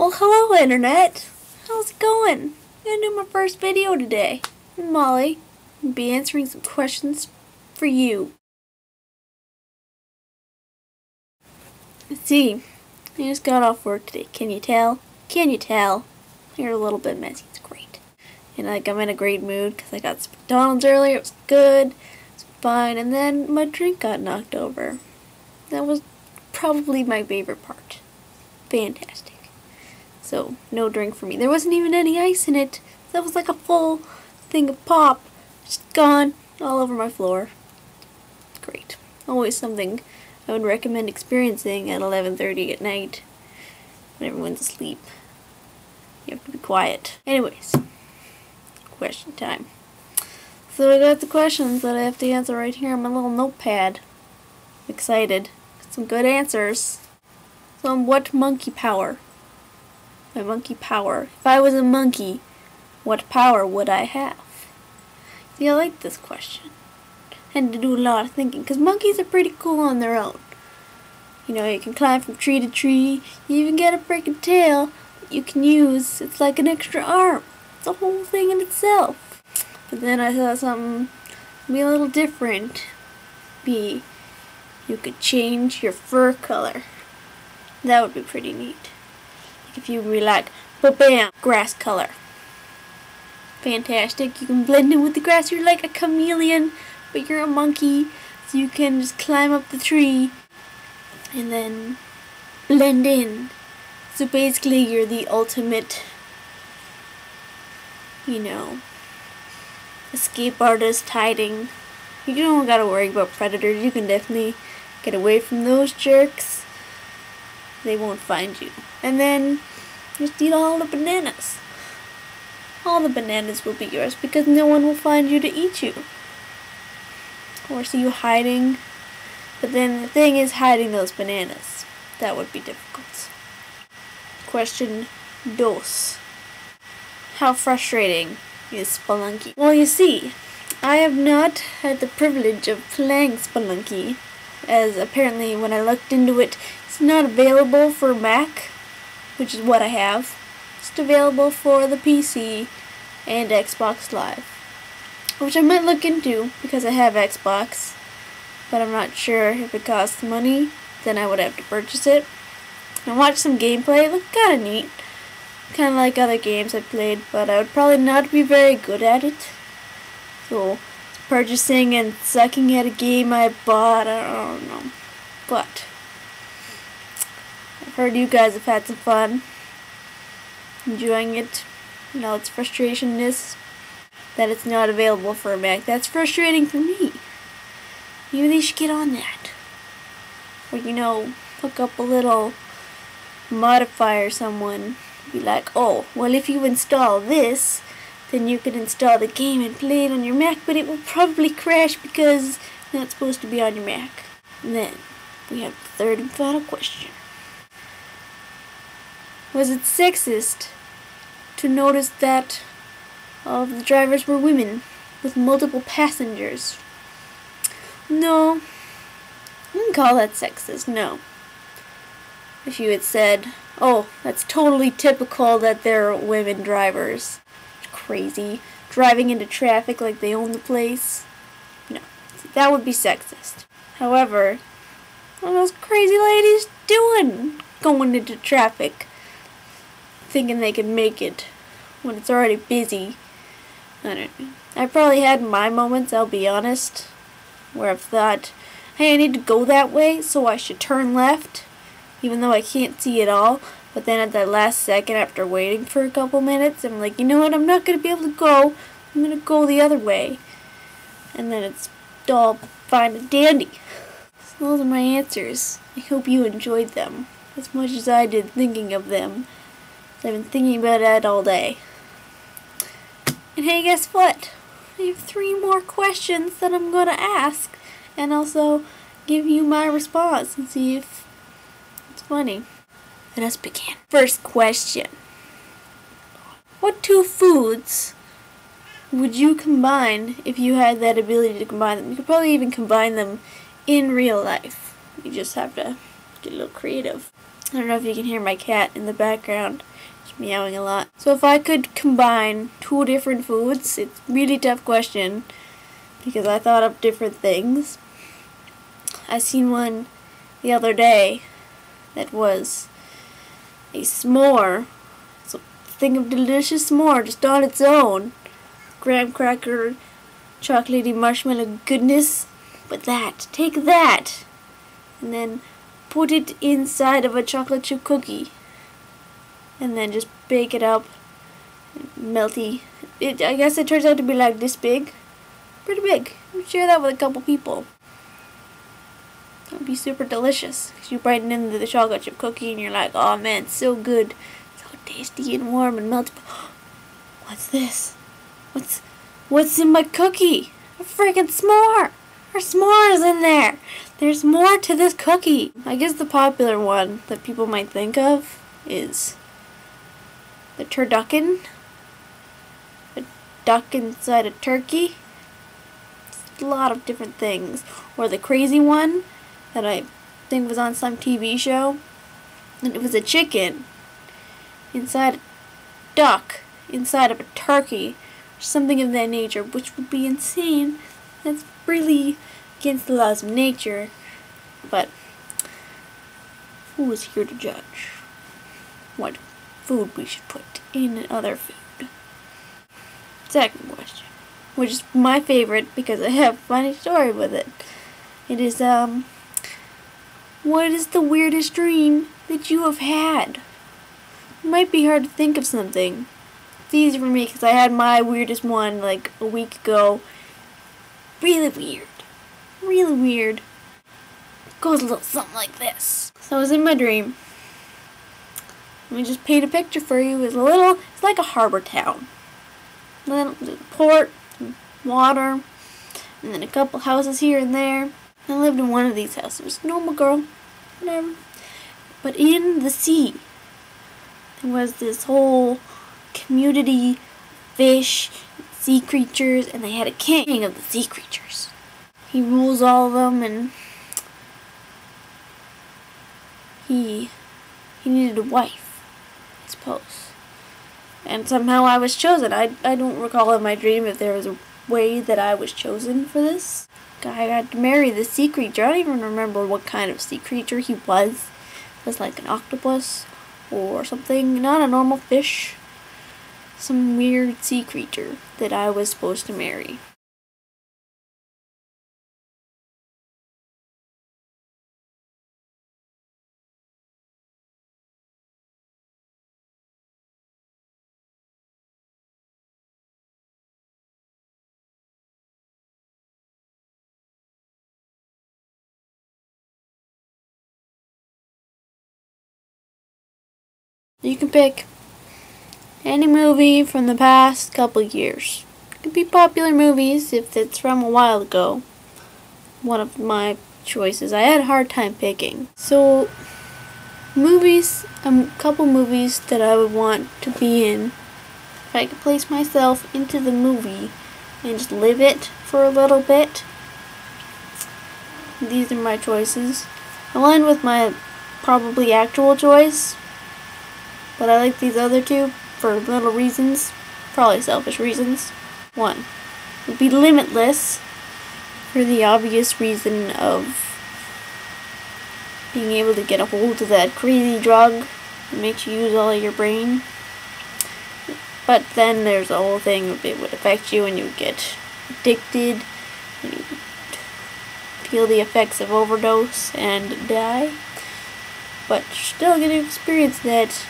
Well, hello Internet! How's it going? I'm gonna do my first video today. I'm Molly. I'll be answering some questions for you. Let's see. I just got off work today. Can you tell? Can you tell? You're a little bit messy. It's great. And I'm in a great mood because I got some McDonald's earlier. It was good. It's fine. And then my drink got knocked over. That was probably my favorite part. Fantastic. So, no drink for me. There wasn't even any ice in it. That was like a full thing of pop. Just gone all over my floor. Great. Always something I would recommend experiencing at 11:30 at night when everyone's asleep. You have to be quiet. Anyways, question time. So I got the questions that I have to answer right here on my little notepad. I'm excited. Some good answers. So what monkey power? My monkey power. If I was a monkey, what power would I have? See, I like this question. I had to do a lot of thinking, because monkeys are pretty cool on their own. You know, you can climb from tree to tree. You even get a freaking tail that you can use. It's like an extra arm. It's a whole thing in itself. But then I thought something would be a little different. You could change your fur color. That would be pretty neat. If you were like, ba-bam, grass color. Fantastic. You can blend in with the grass. You're like a chameleon, but you're a monkey. So you can just climb up the tree and then blend in. So basically you're the ultimate, escape artist hiding. You don't gotta worry about predators. You can definitely get away from those jerks. They won't find you. And then just eat all the bananas. All the bananas will be yours because no one will find you to eat you. Or see you hiding. But then the thing is hiding those bananas. That would be difficult. Question dos. How frustrating is Spelunky? Well, you see, I have not had the privilege of playing Spelunky, as apparently when I looked into it, it's not available for Mac, which is what I have. It's available for the PC and Xbox Live, which I might look into because I have Xbox, but I'm not sure if it costs money. Then I would have to purchase it. And watch some gameplay. It looked kind of neat, kind of like other games I played, but I would probably not be very good at it. So purchasing and sucking at a game I bought, I don't know. But I've heard you guys have had some fun enjoying it. Its frustration is that it's not available for a Mac. That's frustrating for me. Maybe they should get on that. Or, hook up a little modifier someone. Be like, oh, well, if you install this, then you can install the game and play it on your Mac, but it will probably crash because it's not supposed to be on your Mac. And then we have the third and final question. Was it sexist to notice that all of the drivers were women with multiple passengers? No. I wouldn't call that sexist, no. If you had said, oh, that's totally typical that they're women drivers. Crazy. Driving into traffic like they own the place. No. That would be sexist. However, what are those crazy ladies doing going into traffic? Thinking they can make it when it's already busy. I don't know. I've probably had my moments, I'll be honest, where I've thought, hey, I need to go that way, so I should turn left, even though I can't see it all. But then at that last second, after waiting for a couple minutes, I'm like, you know what, I'm not going to be able to go. I'm going to go the other way. And then it's all fine and dandy. So those are my answers. I hope you enjoyed them as much as I did thinking of them. I've been thinking about that all day. And hey, guess what? I have 3 more questions that I'm going to ask. And also give you my response and see if it's funny. Let us begin. First question. What 2 foods would you combine if you had that ability to combine them? You could probably even combine them in real life. You just have to get a little creative. I don't know if you can hear my cat in the background. meowing a lot. So if I could combine 2 different foods, it's a really tough question because I thought of different things. I seen one the other day that was a s'more. So think of delicious s'more just on its own. Graham cracker, chocolatey marshmallow goodness. But take that, and then put it inside of a chocolate chip cookie. And then just bake it up. Melty. I guess it turns out to be like this big. Pretty big. You share that with a couple people. That would be super delicious. Because you bite it into the chocolate chip cookie and you're like, oh man, it's so good. So tasty and warm and melty. What's this? What's in my cookie? A freaking s'more! There's s'mores in there! There's more to this cookie! I guess the popular one that people might think of is the turducken. A duck inside a turkey. It's a lot of different things. Or the crazy one that I think was on some TV show. And it was a chicken inside a duck inside of a turkey. Something of that nature, which would be insane. That's really against the laws of nature. But who is here to judge what food we should put in other food? Second question, which is my favorite because I have a funny story with it. It is, what is the weirdest dream that you have had? It might be hard to think of something. It's easy for me because I had my weirdest one like a week ago. Really weird. Really weird. It goes a little something like this. So I was in my dream. Let me just paint a picture for you. It's like a harbor town. Then there's a port, water, and then a couple houses here and there. I lived in one of these houses. It was a normal girl, whatever. But in the sea, there was this whole community, fish, sea creatures, and they had a king of the sea creatures. He rules all of them, and he needed a wife, I suppose. And somehow I was chosen. I don't recall in my dream if there was a way that I was chosen for this. I got to marry the sea creature. I don't even remember what kind of sea creature he was. It was like an octopus or something, not a normal fish. Some weird sea creature that I was supposed to marry. You can pick any movie from the past couple years. It could be popular movies if it's from a while ago. One of my choices. I had a hard time picking. So, movies, a couple movies that I would want to be in. If I could place myself into the movie and just live it for a little bit. These are my choices. I'll end with my probably actual choice. But I like these other two for little reasons, probably selfish reasons. One would be Limitless for the obvious reason of being able to get a hold of that crazy drug that makes you use all of your brain. But then there's the whole thing of it would affect you and you would get addicted and you would feel the effects of overdose and die. But you're still going to experience that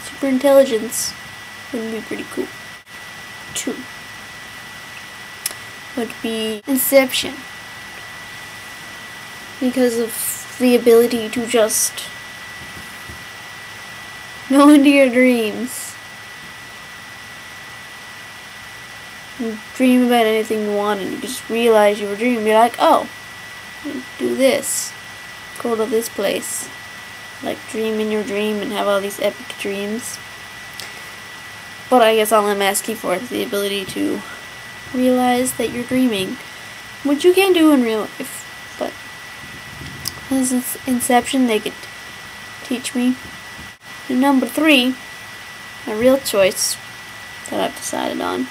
super intelligence. Would be pretty cool. 2 would be Inception. Because of the ability to just go into your dreams and dream about anything you want and you just realize you were dreaming. You're like, oh, do this. Go to this place. Like dream in your dream and have all these epic dreams. But I guess all I'm asking for is the ability to realize that you're dreaming, which you can do in real life, but this is Inception, they could teach me. And number 3, a real choice that I've decided on,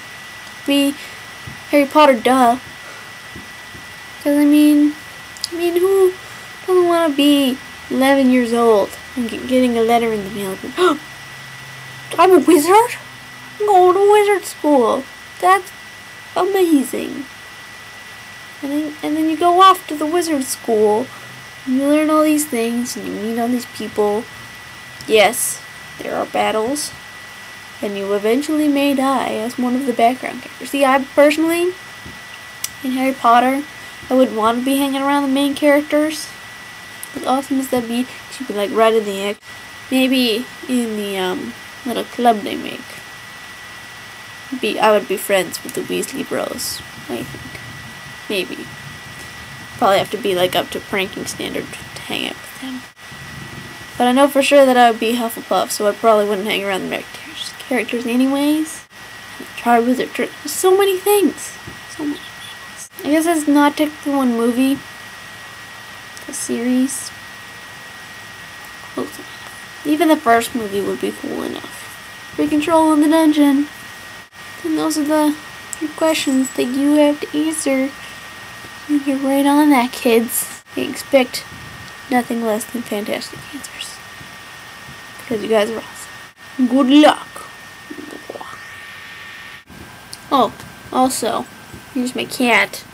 be Harry Potter, duh. Because I mean, who doesn't want to be 11 years old and getting a letter in the mail? I'm a wizard? I'm going to wizard school. That's amazing. And then you go off to the wizard school, and you learn all these things, and you meet all these people. Yes, there are battles, and you eventually may die as one of the background characters. See, I personally, in Harry Potter, I wouldn't want to be hanging around the main characters. As awesome as that'd be, she'd be like right in the act. Maybe in the little club they make. I would be friends with the Weasley Bros, I think. Maybe. Probably have to be like up to pranking standard to hang out with them. But I know for sure that I would be Hufflepuff, so I probably wouldn't hang around the characters anyways. Try wizard. There's so many things. So many things. I guess it's not technically one movie. It's a series. Close enough. Even the first movie would be cool enough. Free control in the dungeon. And those are the 3 questions that you have to answer. You get right on that, kids. You expect nothing less than fantastic answers. Because you guys are awesome. Good luck. Oh, also, here's my cat.